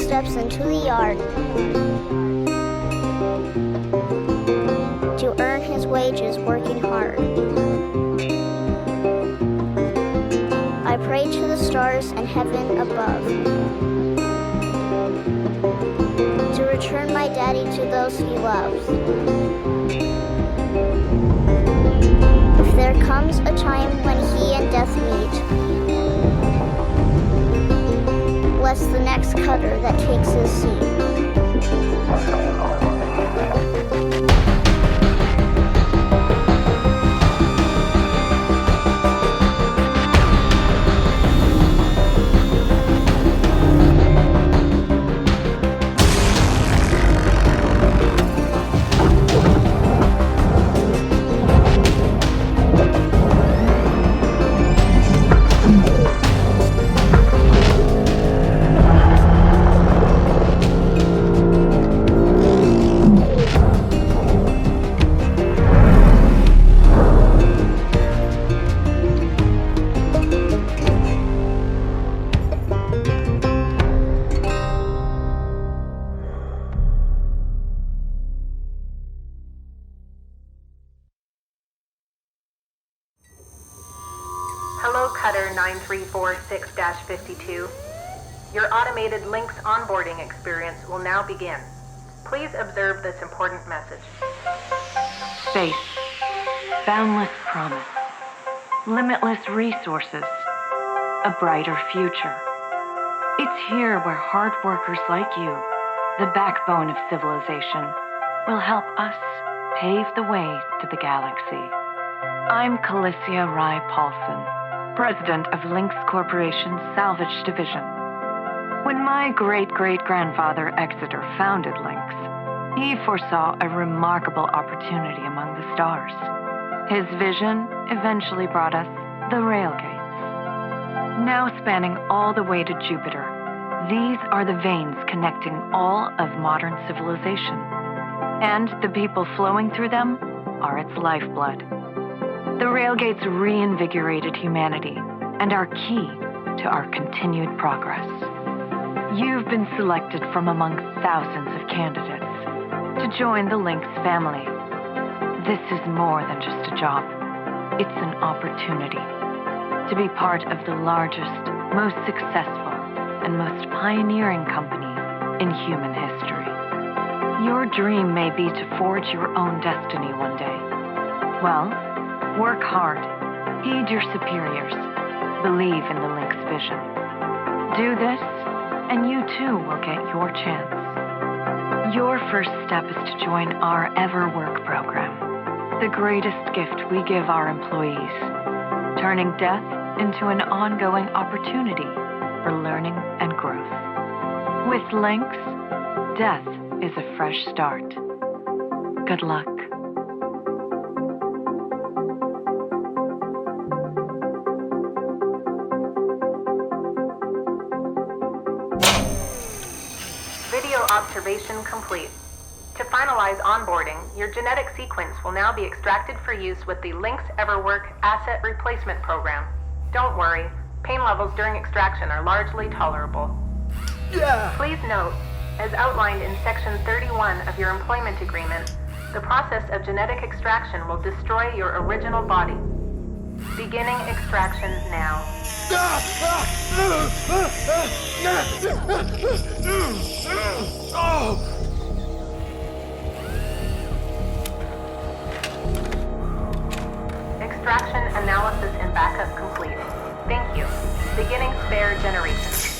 steps into the yard to earn his wages working hard. I pray to the stars and heaven above to return my daddy to those he loves. If there comes a time when he and death meet, bless the next cutter that takes his seat. Hello, Cutter 9346-52. Your automated Lynx onboarding experience will now begin. Please observe this important message. Space, boundless promise, limitless resources, a brighter future. It's here where hard workers like you, the backbone of civilization, will help us pave the way to the galaxy. I'm Calicia Rai Paulson, president of Lynx Corporation's Salvage Division. When my great-great-grandfather Exeter founded Lynx, he foresaw a remarkable opportunity among the stars. His vision eventually brought us the rail gates. Now spanning all the way to Jupiter, These are the veins connecting all of modern civilization, and the people flowing through them are its lifeblood. The railgates reinvigorated humanity and are key to our continued progress. You've been selected from among thousands of candidates to join the Lynx family. This is more than just a job. It's an opportunity to be part of the largest, most successful, and most pioneering company in human history. Your dream may be to forge your own destiny one day. Well, work hard, heed your superiors, believe in the Lynx vision. Do this, and you too will get your chance. Your first step is to join our Ever Work program, the greatest gift we give our employees, turning death into an ongoing opportunity for learning and growth. With Lynx, death is a fresh start. Good luck. Video observation complete. To finalize onboarding, your genetic sequence will now be extracted for use with the Lynx EverWork Asset Replacement Program. Don't worry, pain levels during extraction are largely tolerable. Please note, as outlined in Section 31 of your employment agreement, the process of genetic extraction will destroy your original body. Beginning extraction now. Extraction analysis and backup complete. Thank you. Beginning spare generation.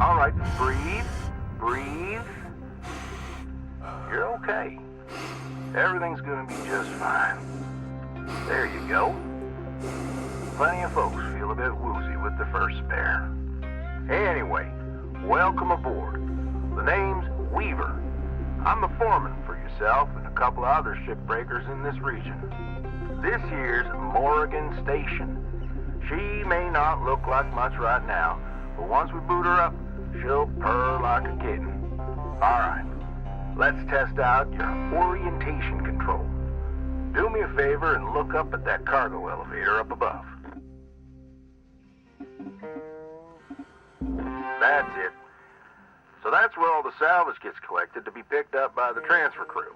All right, breathe, breathe. You're okay. Everything's gonna be just fine. There you go. Plenty of folks feel a bit woozy with the first spare. Anyway, welcome aboard. The name's Weaver. I'm the foreman for yourself and a couple of other shipbreakers in this region. This here's Morrigan Station. She may not look like much right now, but once we boot her up, she'll purr like a kitten. All right, let's test out your orientation control. Do me a favor and look up at that cargo elevator up above. That's it. So that's where all the salvage gets collected to be picked up by the transfer crew.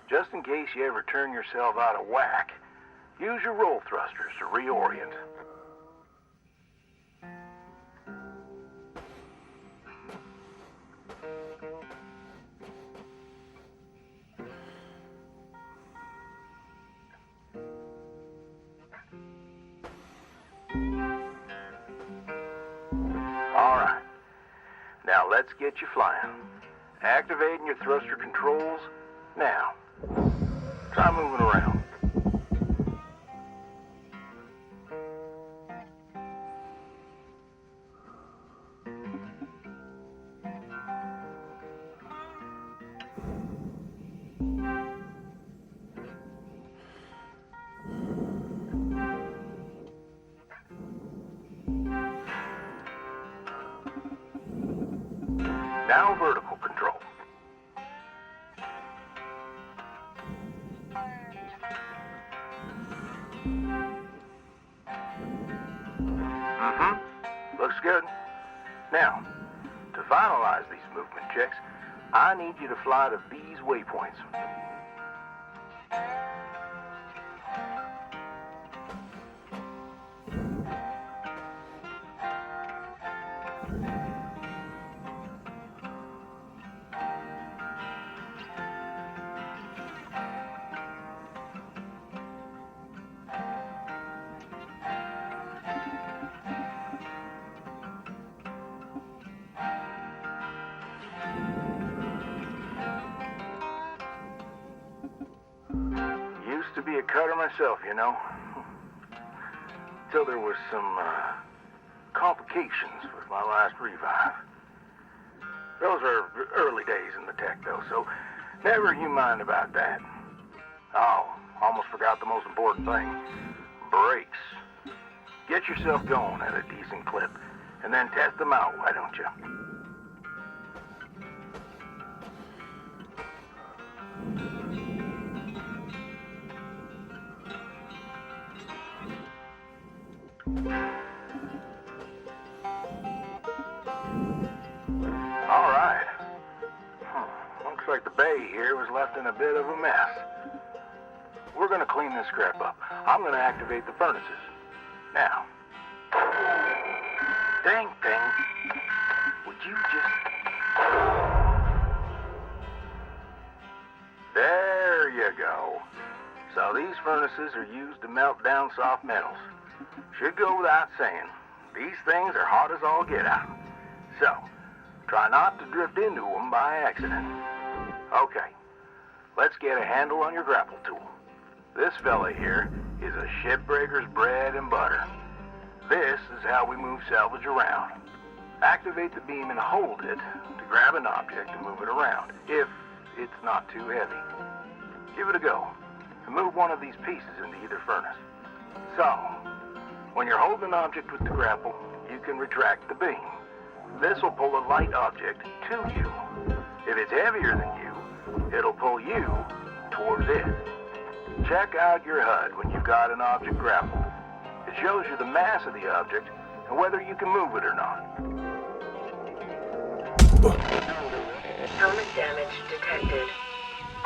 Just in case you ever turn yourself out of whack, use your roll thrusters to reorient. All right. Now let's get you flying. Activating your thruster controls now. Try moving around. Now vertical control. Looks good. Now, to finalize these movement checks, I need you to fly to these waypoints. Used to be a cutter myself, you know. Till there was some complications with my last revive. Those are early days in the tech, though, so never you mind about that. Oh, almost forgot the most important thing. Brakes. Get yourself going at a decent clip, and then test them out, why don't you? All right. Looks like the bay here was left in a bit of a mess. We're gonna clean this crap up. I'm gonna activate the furnaces. Now. Dang thing. Would you just... There you go. So these furnaces are used to melt down soft metals. Should go without saying. These things are hot as all get out. So, try not to drift into them by accident. Okay, let's get a handle on your grapple tool. This fella here is a Shipbreaker's bread and butter. This is how we move salvage around. Activate the beam and hold it to grab an object and move it around, if it's not too heavy. Give it a go, and move one of these pieces into either furnace. So, when you're holding an object with the grapple, you can retract the beam. This will pull a light object to you. If it's heavier than you, it'll pull you towards it. Check out your HUD when you've got an object grappled. It shows you the mass of the object and whether you can move it or not. Helmet damage detected.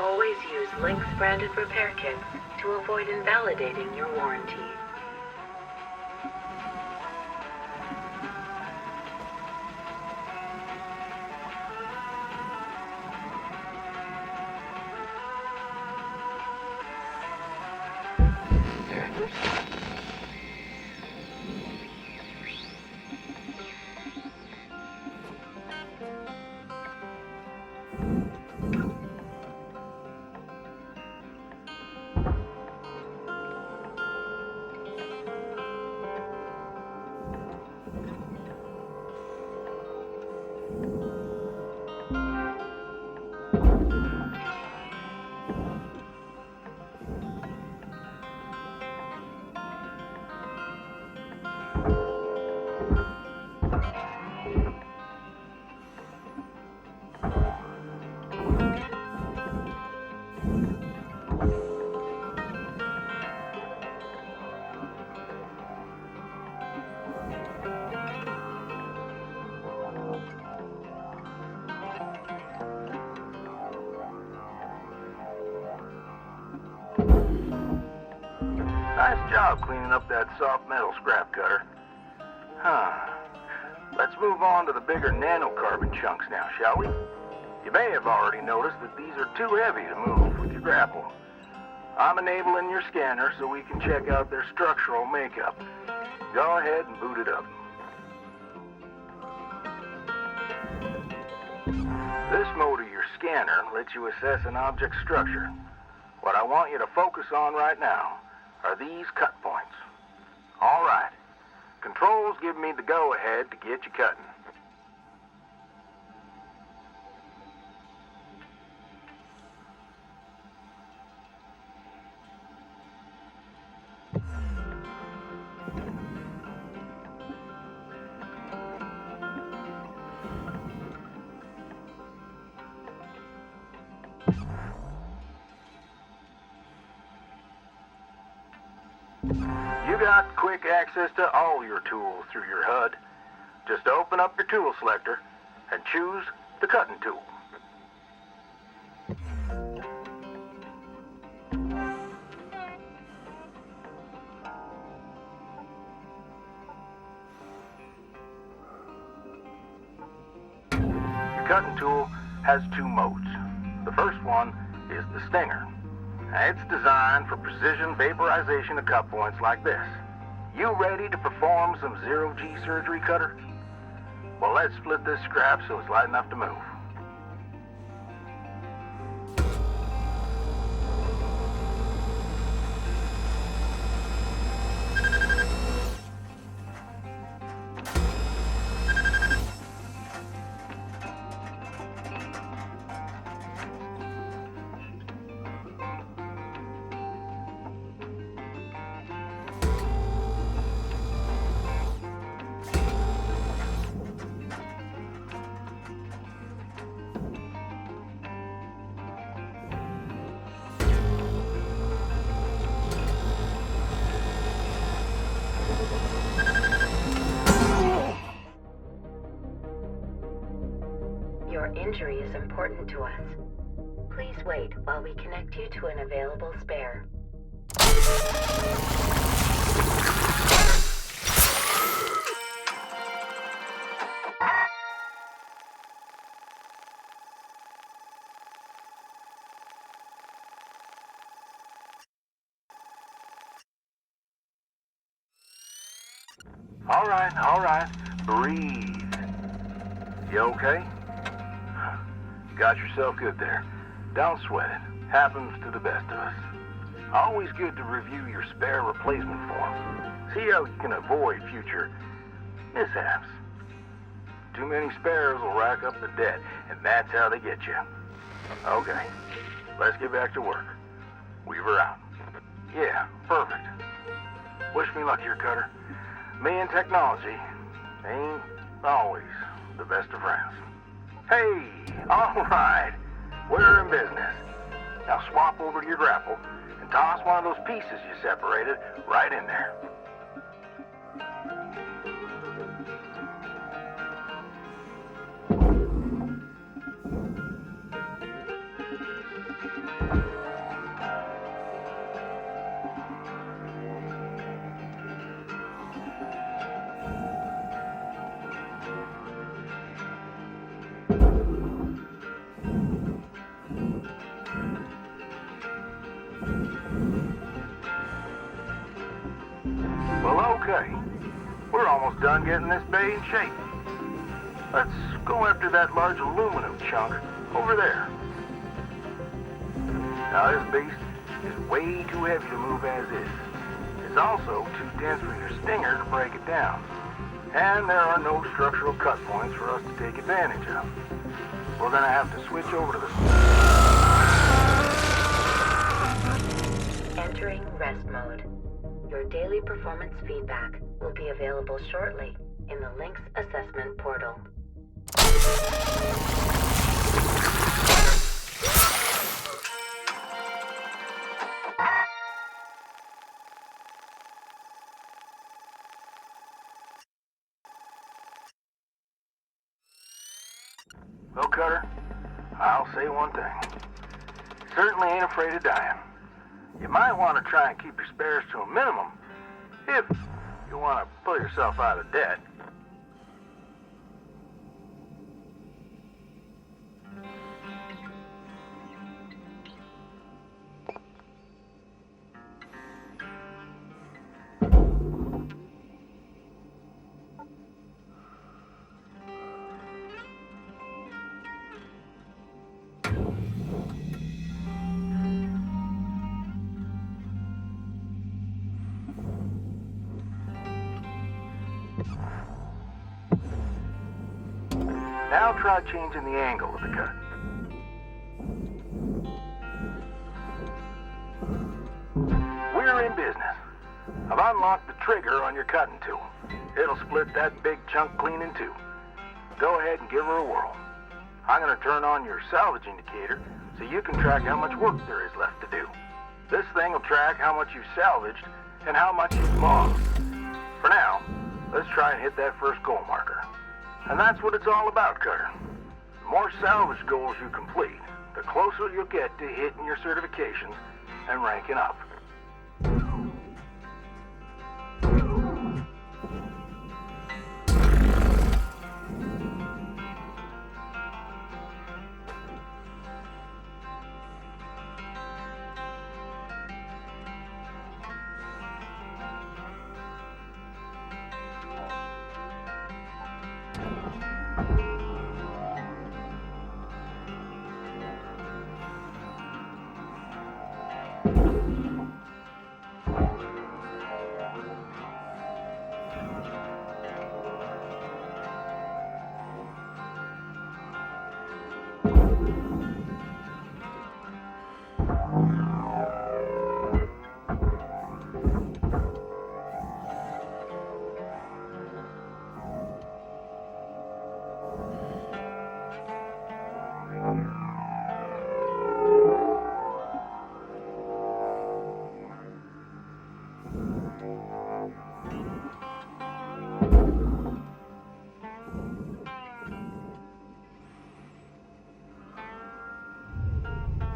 Always use Lynx branded repair kits to avoid invalidating your warranty. Nice job cleaning up that soft metal scrap cutter. Let's move on to the bigger nanocarbon chunks now, shall we? You may have already noticed that these are too heavy to move with your grapple. I'm enabling your scanner so we can check out their structural makeup. Go ahead and boot it up. This mode of your scanner lets you assess an object's structure. What I want you to focus on right now are these cut points. All right. Controls give me the go-ahead to get you cutting. You got quick access to all your tools through your HUD. Just open up your tool selector and choose the cutting tool. Your cutting tool has two modes. The first one is the Stinger. It's designed for precision vaporization of cut points like this. You ready to perform some zero-G surgery, Cutter? Well, let's split this scrap so it's light enough to move. Your injury is important to us. Please wait while we connect you to an available spare. All right. Breathe. You okay? Got yourself good there. Don't sweat it. Happens to the best of us. Always good to review your spare replacement form. See how you can avoid future mishaps. Too many spares will rack up the debt, and that's how they get you. Okay, let's get back to work. Weaver out. Yeah, perfect. Wish me luck here, Cutter. Me and technology ain't always the best of friends. Hey, all right, we're in business. Now swap over to your grapple and toss one of those pieces you separated right in there. Well, okay. We're almost done getting this bay in shape. Let's go after that large aluminum chunk over there. Now, this beast is way too heavy to move as is. It's also too dense for your stinger to break it down. And there are no structural cut points for us to take advantage of. We're gonna have to switch over to the... Entering rest mode. Your daily performance feedback will be available shortly in the Lynx assessment portal. Well, Cutter, I'll say one thing. Certainly ain't afraid of dying. You might want to try and keep your spares to a minimum if you want to pull yourself out of debt. Now try changing the angle of the cut. We're in business. I've unlocked the trigger on your cutting tool. It'll split that big chunk clean in two. Go ahead and give her a whirl. I'm going to turn on your salvage indicator so you can track how much work there is left to do. This thing will track how much you've salvaged and how much you've lost. For now, let's try and hit that first goal marker. And that's what it's all about, Cutter. The more salvage goals you complete, the closer you'll get to hitting your certifications and ranking up.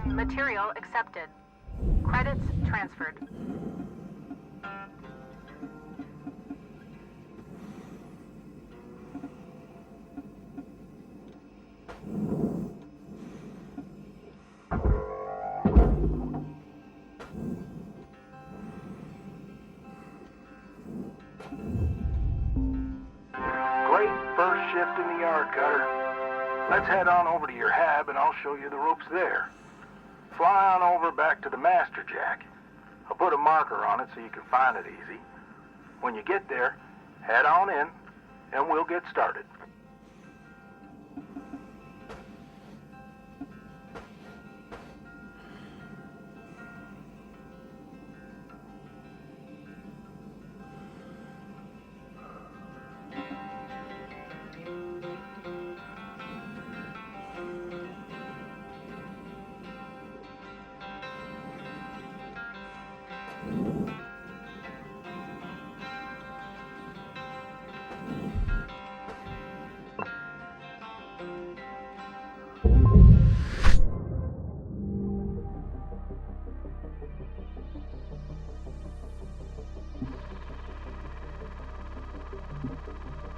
Material accepted. Credits transferred. Great first shift in the yard, Cutter. Let's head on over to your hab and I'll show you the ropes there. Fly on over back to the master jack. I'll put a marker on it so you can find it easy. When you get there, head on in and we'll get started.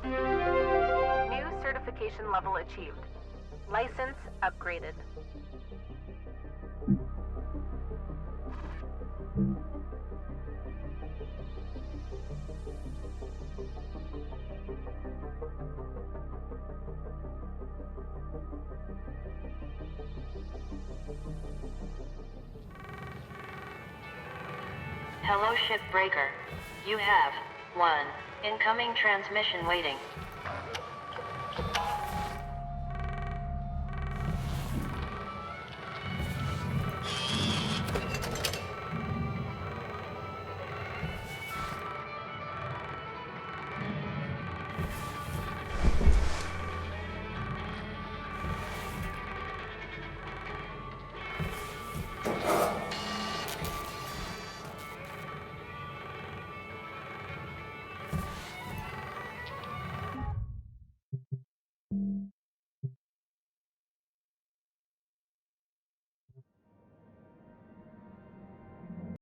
New certification level achieved. License upgraded. Hello, Shipbreaker. You have one incoming transmission waiting.